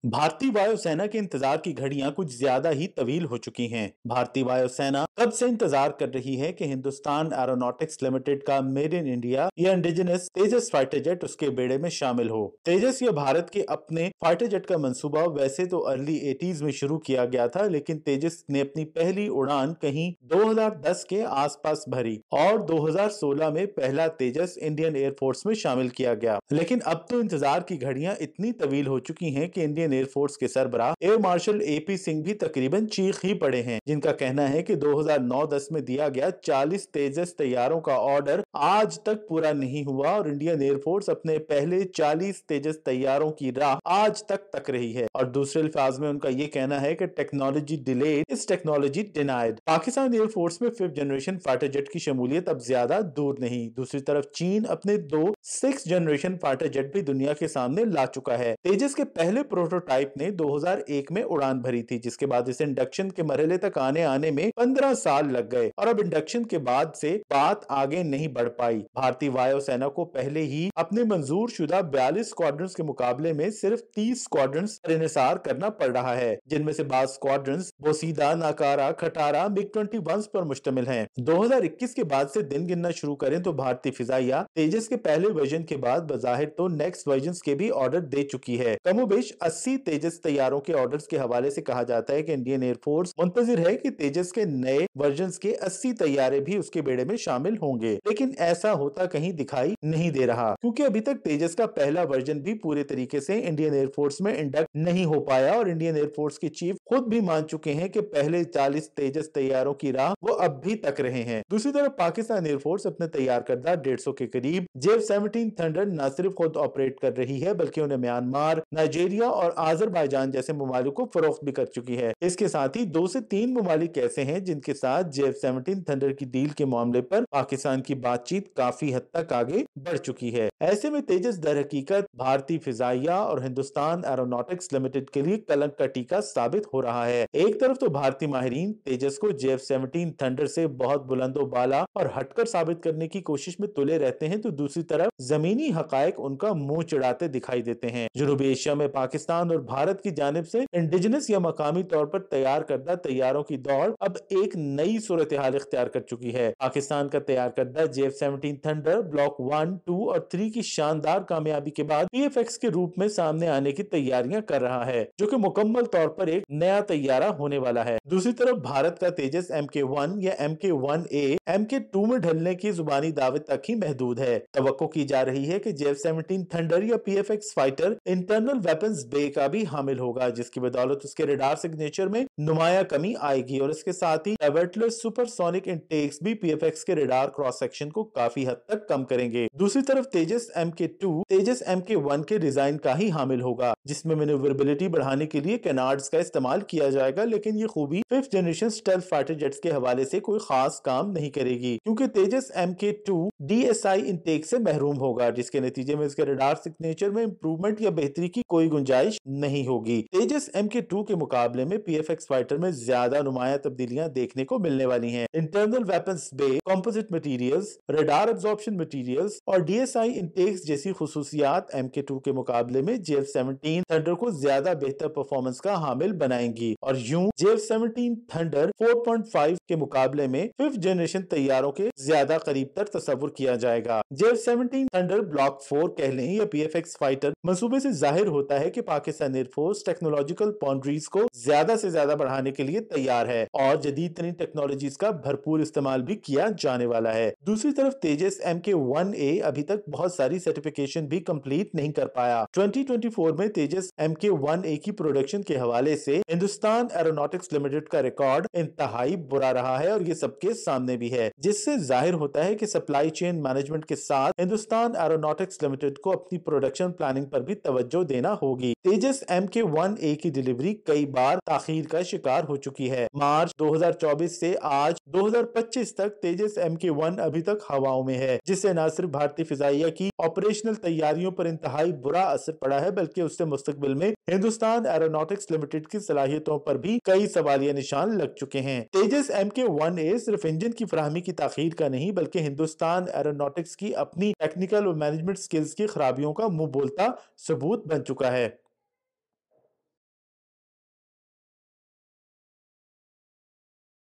भारतीय वायुसेना के इंतजार की घड़ियां कुछ ज्यादा ही तवील हो चुकी हैं। भारतीय वायुसेना कब से इंतजार कर रही है कि हिंदुस्तान एरोनॉटिक्स लिमिटेड का मेड इन इंडिया या इंडिजिनस तेजस फाइटर जेट उसके बेड़े में शामिल हो। तेजस या भारत के अपने फाइटर जेट का मंसूबा वैसे तो अर्ली 80s में शुरू किया गया था, लेकिन तेजस ने अपनी पहली उड़ान कहीं 2010 के आसपास भरी और 2016 में पहला तेजस इंडियन एयरफोर्स में शामिल किया गया। लेकिन अब तो इंतजार की घड़ियां इतनी तवील हो चुकी हैं कि इंडियन एयरफोर्स के सरबराह एयर मार्शल एपी सिंह भी तकरीबन चीख ही पड़े हैं, जिनका कहना है कि 2009-10 में दिया गया 40 तेजस तैयारों का ऑर्डर आज तक पूरा नहीं हुआ और इंडियन एयरफोर्स अपने पहले 40 तेजस तैयारों की राह आज तक रही है। और दूसरे अल्फाज में उनका ये कहना है कि technology delayed is technology denied. Pakistan air force में 5th जनरेशन फाइटर जेट की शमूलियत अब ज्यादा दूर नहीं। दूसरी तरफ चीन अपने 6th जनरेशन फाइटर जेट भी दुनिया के सामने ला चुका है। तेजस के पहले प्रोटोटाइप ने 2001 में उड़ान भरी थी, जिसके बाद इसे इंडक्शन के मरहले तक आने में 15 साल लग गए और अब इंडक्शन के बाद से बात आगे नहीं बढ़ पाई। भारतीय वायुसेना को पहले ही अपने मंजूर शुदा 42 स्क्वाड्रंस के मुकाबले में सिर्फ 30 स्क्वाड्रंस पर इन्हिसार करना पड़ रहा है, जिनमें से 22 स्क्वाड्रंस बोसीदा, नाकारा, खटारा, मिग-21 पर मुश्तमिल हैं। 2021 के बाद से दिन गिनना शुरू करें तो भारतीय फिजाइया तेजस के पहले वर्जन के बाद बजाहिर तो नेक्स्ट वर्जन के भी ऑर्डर दे चुकी है। कमोबेश 80 तेजस तैयारों के ऑर्डर्स के हवाले से कहा जाता है कि इंडियन एयरफोर्स मुंतजिर है कि तेजस के नए वर्जन्स के 80 तैयारे भी उसके बेड़े में शामिल होंगे, लेकिन ऐसा होता कहीं दिखाई नहीं दे रहा, क्योंकि अभी तक तेजस का पहला वर्जन भी पूरे तरीके से इंडियन एयरफोर्स में इंडक्ट नहीं हो पाया और इंडियन एयरफोर्स के चीफ खुद भी मान चुके हैं कि पहले 40 तेजस तैयारों की राह वो अब भी तक रहे हैं। दूसरी तरफ पाकिस्तान एयरफोर्स अपने तैयार करदा 150 के करीब JF-17 थंडर न सिर्फ खुद ऑपरेट कर रही है, बल्कि उन्हें म्यांमार, नाइजीरिया और आजरबाईजान जैसे ममालिक को फरोख्त भी कर चुकी है। इसके साथ ही 2 से 3 ममालिक ऐसे हैं जिनके साथ JF-17 थंडर की डील के मामले पर पाकिस्तान की बातचीत काफी हद तक आगे बढ़ चुकी है। ऐसे में तेजस दर हकीकत भारतीय फिजाइया और हिंदुस्तान एरोनॉटिक्स लिमिटेड के लिए कलंक का टीका साबित हो रहा है। एक तरफ तो भारतीय माहिरीन तेजस को JF-17 थंडर से बहुत बुलंदो बाला और हटकर साबित करने की कोशिश में तुले रहते हैं, तो दूसरी तरफ जमीनी हकायक उनका मुंह चिढ़ाते दिखाई देते हैं। जनूबी एशिया में पाकिस्तान और भारत की जानिब से इंडिजिनस या मकामी तौर पर तैयार करदा तैयारों की दौड़ अब एक नई सूरत हाल इख्तियार कर चुकी है। पाकिस्तान का तैयार करदा JF-17 थंडर ब्लॉक 1, 2 और 3 की शानदार कामयाबी के बाद PFX के रूप में सामने आने की तैयारियां कर रहा है, जो कि मुकम्मल तौर पर एक नया तैयारा होने वाला है। दूसरी तरफ भारत का तेजस MK1 या MK1A MK2 में ढलने की जुबानी दावे तक ही महदूद है। तवक्को की जा रही है कि JF-17 थंडर या PFX फाइटर इंटरनल वेपन्स बे का भी हामिल होगा, जिसकी बदौलत उसके रडार सिग्नेचर में नुमाया कमी आएगी और इसके साथ ही एवर्टलेस सुपरसोनिक इनटेक्स भी PFX के रडार क्रॉस सेक्शन को काफी हद तक कम करेंगे। दूसरी तरफ तेजस MK2 तेजस MK1 के डिजाइन का ही हामिल होगा, जिसमें मैन्यूवरेबिलिटी बढ़ाने के लिए कैनार्ड्स का इस्तेमाल किया जाएगा, लेकिन ये खूबी 5th generation stealth fighter jets के हवाले से कोई खास काम नहीं करेगी, क्योंकि तेजस MK2 DSI इनटेक से महरूम होगा, जिसके नतीजे में इसके रडार सिग्नेचर में इंप्रूवमेंट या बेहतरी की कोई गुंजाइश नहीं होगी। तेजस MK2 के मुकाबले में PFX फाइटर में ज्यादा नुमाया तब्दीलियां देखने को मिलने वाली हैं। Internal weapons bay, composite materials, radar absorption materials और DSI इनटेक्स जैसी खुसूसियात MK2 के मुकाबले में JF-17 थंडर को ज्यादा बेहतर परफॉर्मेंस का हामिल बनाएंगी और यूं JF-17 थंडर 4.5 के मुकाबले में 5th जनरेशन तैयारों के ज्यादा करीब तर तस्वुर किया जाएगा। JF-17 थंडर ब्लॉक 4 कह लें या PFX फाइटर मंसूबे से जाहिर होता है कि पाकिस्तान एयरफोर्स टेक्नोलॉजिकल बाउंड्रीज को ज्यादा से ज्यादा बढ़ाने के लिए तैयार है और जदीद तरीन टेक्नोलॉजीज का भरपूर इस्तेमाल भी किया जाने वाला है। दूसरी तरफ तेजस MK1A अभी तक बहुत सारी सर्टिफिकेशन भी कंप्लीट नहीं कर पाया। 2024 में तेजस MK1A की प्रोडक्शन के हवाले से हिंदुस्तान एरोनॉटिक्स लिमिटेड का रिकॉर्ड इंतहाई बुरा रहा है और ये सबके सामने भी है, जिससे जाहिर होता है कि सप्लाई चेन मैनेजमेंट के साथ हिंदुस्तान एरोनॉटिक्स लिमिटेड को अपनी प्रोडक्शन प्लानिंग पर भी तवज्जो देना होगी। तेजस MK-1A की डिलीवरी कई बार ताखीर का शिकार हो चुकी है। मार्च 2024 से आज 2025 तक तेजस MK-1 अभी तक हवाओं में है, जिससे न सिर्फ भारतीय फिजाइया की ऑपरेशनल तैयारियों पर इंतहाई बुरा असर पड़ा है, बल्कि उससे मुस्तकबिल में हिंदुस्तान एरोनॉटिक्स लिमिटेड की सलाहियतों पर भी कई सवालिया निशान लग चुके हैं। तेजस MK-1A सिर्फ इंजन की फराहमी की ताखीर का नहीं, बल्कि हिंदुस्तान एरोनॉटिक्स की अपनी टेक्निकल और मैनेजमेंट स्किल्स की खराबियों का मुंह बोलता सबूत बन चुका है।